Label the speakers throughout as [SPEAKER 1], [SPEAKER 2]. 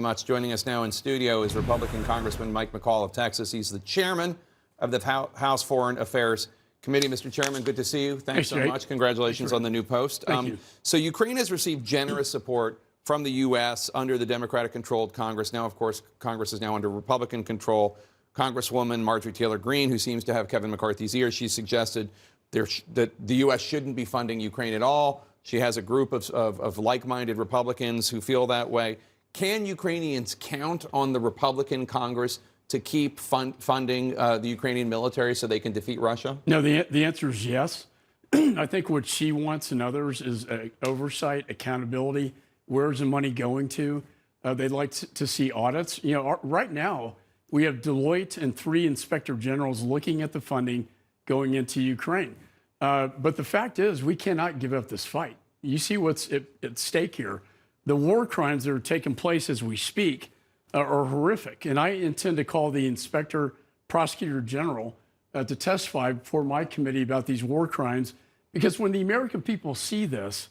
[SPEAKER 1] Much. Joining us now in studio is Republican Congressman Mike McCaul of Texas. He's the chairman of the House Foreign Affairs Committee. Mr. Chairman, good to see you. Thanks so much. Congratulations on the new post.
[SPEAKER 2] Thank you.
[SPEAKER 1] So Ukraine has received generous support from the U.S. under the Democratic-controlled Congress. Now, of course, Congress is now under Republican control. Congresswoman Marjorie Taylor Greene, who seems to have Kevin McCarthy's ear, she suggested that the U.S. shouldn't be funding Ukraine at all. She has a group of like-minded Republicans who feel that way. Can Ukrainians count on the Republican Congress to keep funding the Ukrainian military so they can defeat Russia?
[SPEAKER 2] No, the answer is yes. I think what she wants and others is oversight, accountability. Where's the money going to? They'd like to see audits. You know, right now we have Deloitte and 3 inspector generals looking at the funding going into Ukraine. But the fact is, we cannot give up this fight. You see what's at stake here. The war crimes that are taking place as we speak are horrific. And I intend to call the Inspector Prosecutor General to testify before my committee about these war crimes, because when the American people see this,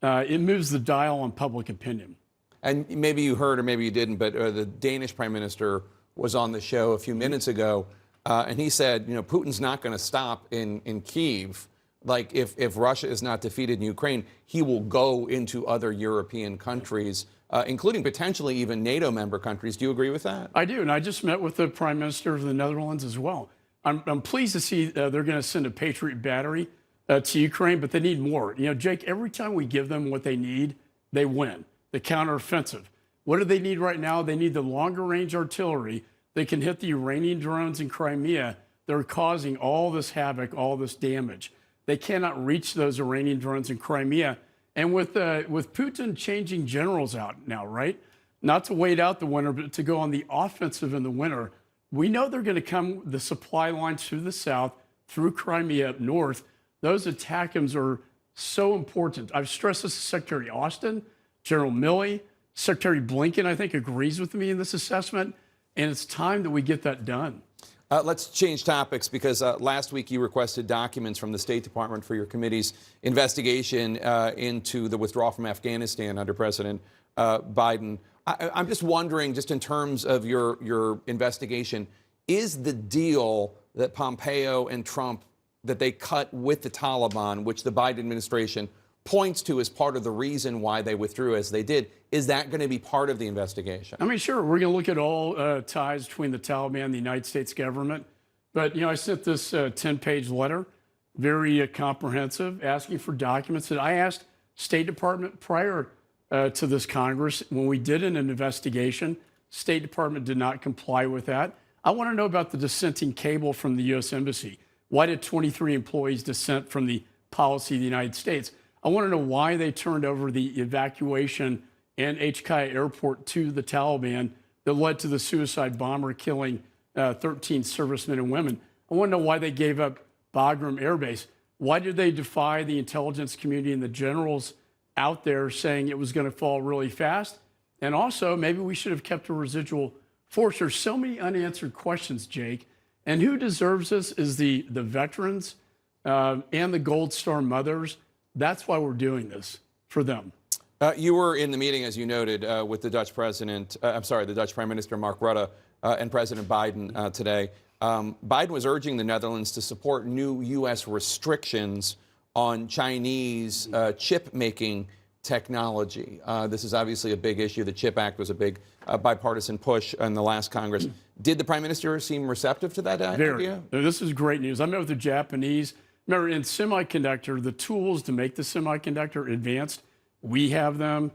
[SPEAKER 2] it moves the dial on public opinion.
[SPEAKER 1] And maybe you heard or maybe you didn't, but the Danish Prime Minister was on the show a few minutes ago, and he said, you know, Putin's not going to stop in Kyiv. Like, if Russia is not defeated in Ukraine, he will go into other European countries, including potentially even NATO member countries. Do you agree with that?
[SPEAKER 2] I do, and I just met with the Prime Minister of the Netherlands as well. I'm pleased to see they're going to send a Patriot battery to Ukraine, but they need more. You know, Jake, every time we give them what they need, they win. The counteroffensive. What do they need right now? They need the longer-range artillery that can hit the Iranian drones in Crimea. They're causing all this havoc, all this damage. They cannot reach those Iranian drones in Crimea. And with Putin changing generals out now, right? Not to wait out the winter, but to go on the offensive in the winter. We know they're going to come the supply lines through the south, through Crimea up north. Those attack-ins are so important. I've stressed this to Secretary Austin, General Milley, Secretary Blinken, I think, agrees with me in this assessment. And it's time that we get that done.
[SPEAKER 1] Let's change topics, because last week you requested documents from the State Department for your committee's investigation into the withdrawal from Afghanistan under President Biden. I'm just wondering, just in terms of your investigation, is the deal that Pompeo and Trump, that they cut with the Taliban, which the Biden administration points to as part of the reason why they withdrew as they did, is that going to be part of the investigation?
[SPEAKER 2] I mean, sure, we're going to look at all ties between the Taliban and the United States government. But, you know, I sent this 10-page letter, very comprehensive, asking for documents that I asked State Department prior to this Congress. When we did an investigation, State Department did not comply with that. I want to know about the dissenting cable from the U.S. Embassy. Why did 23 employees dissent from the policy of the United States? I want to know why they turned over the evacuation and HKI airport to the Taliban that led to the suicide bomber killing 13 servicemen and women. I want to know why they gave up Bagram Air Base. Why did they defy the intelligence community and the generals out there saying it was going to fall really fast? And also, maybe we should have kept a residual force. There's so many unanswered questions, Jake. And who deserves this is the veterans and the Gold Star mothers. That's why we're doing this, for them.
[SPEAKER 1] You were in the meeting, as you noted, with the Dutch president, the Dutch Prime Minister Mark Rutte and President Biden today. Biden was urging the Netherlands to support new U.S. restrictions on Chinese chip-making technology. This is obviously a big issue. The CHIP Act was a big bipartisan push in the last Congress. Did the Prime Minister seem receptive to that idea?
[SPEAKER 2] Very. This is great news. I met with the Japanese. Remember, in semiconductor, the tools to make the semiconductor advanced, we have them,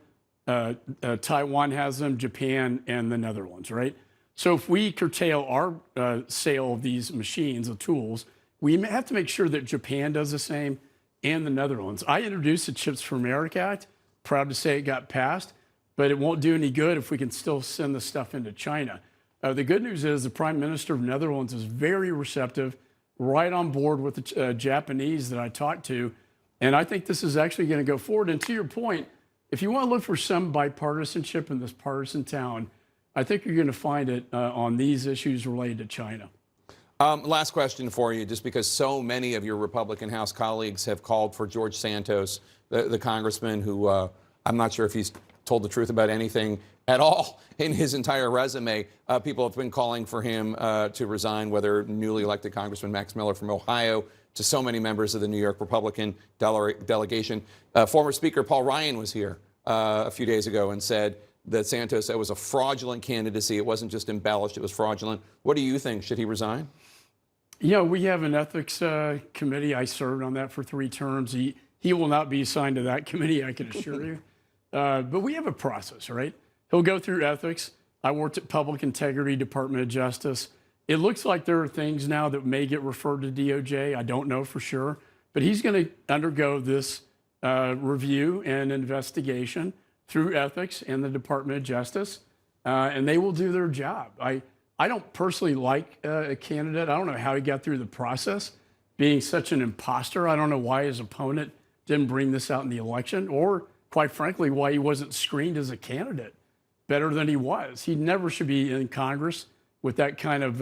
[SPEAKER 2] Taiwan has them, Japan, and the Netherlands, right? So if we curtail our sale of these machines, the tools, we have to make sure that Japan does the same and the Netherlands. I introduced the Chips for America Act. Proud to say it got passed, but it won't do any good if we can still send the stuff into China. The good news is the Prime Minister of the Netherlands is very receptive, right on board with the Japanese that I talked to. And I think this is actually going to go forward. And to your point, if you want to look for some bipartisanship in this partisan town, I think you're going to find it on these issues related to China.
[SPEAKER 1] Last question for you, just because so many of your Republican House colleagues have called for George Santos, the congressman who I'm not sure if he's told the truth about anything at all in his entire resume. People have been calling for him to resign, whether newly elected Congressman Max Miller from Ohio to so many members of the New York Republican delegation. Former Speaker Paul Ryan was here a few days ago and said that Santos was a fraudulent candidacy. It wasn't just embellished, it was fraudulent. What do you think? Should he resign?
[SPEAKER 2] Yeah, we have an ethics committee. I served on that for 3 terms. He will not be assigned to that committee, I can assure you. But we have a process, right? He'll go through ethics. I worked at Public Integrity, Department of Justice. It looks like there are things now that may get referred to DOJ. I don't know for sure. But he's going to undergo this review and investigation through ethics and the Department of Justice, and they will do their job. I don't personally like a candidate. I don't know how he got through the process, being such an imposter. I don't know why his opponent didn't bring this out in the election, or quite frankly, why he wasn't screened as a candidate better than he was. He never should be in Congress with that kind of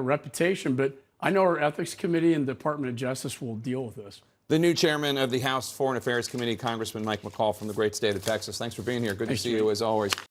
[SPEAKER 2] reputation. But I know our ethics committee and the Department of Justice will deal with this.
[SPEAKER 1] The new chairman of the House Foreign Affairs Committee, Congressman Mike McCaul from the great state of Texas. Thanks for being here. Good to see you as always.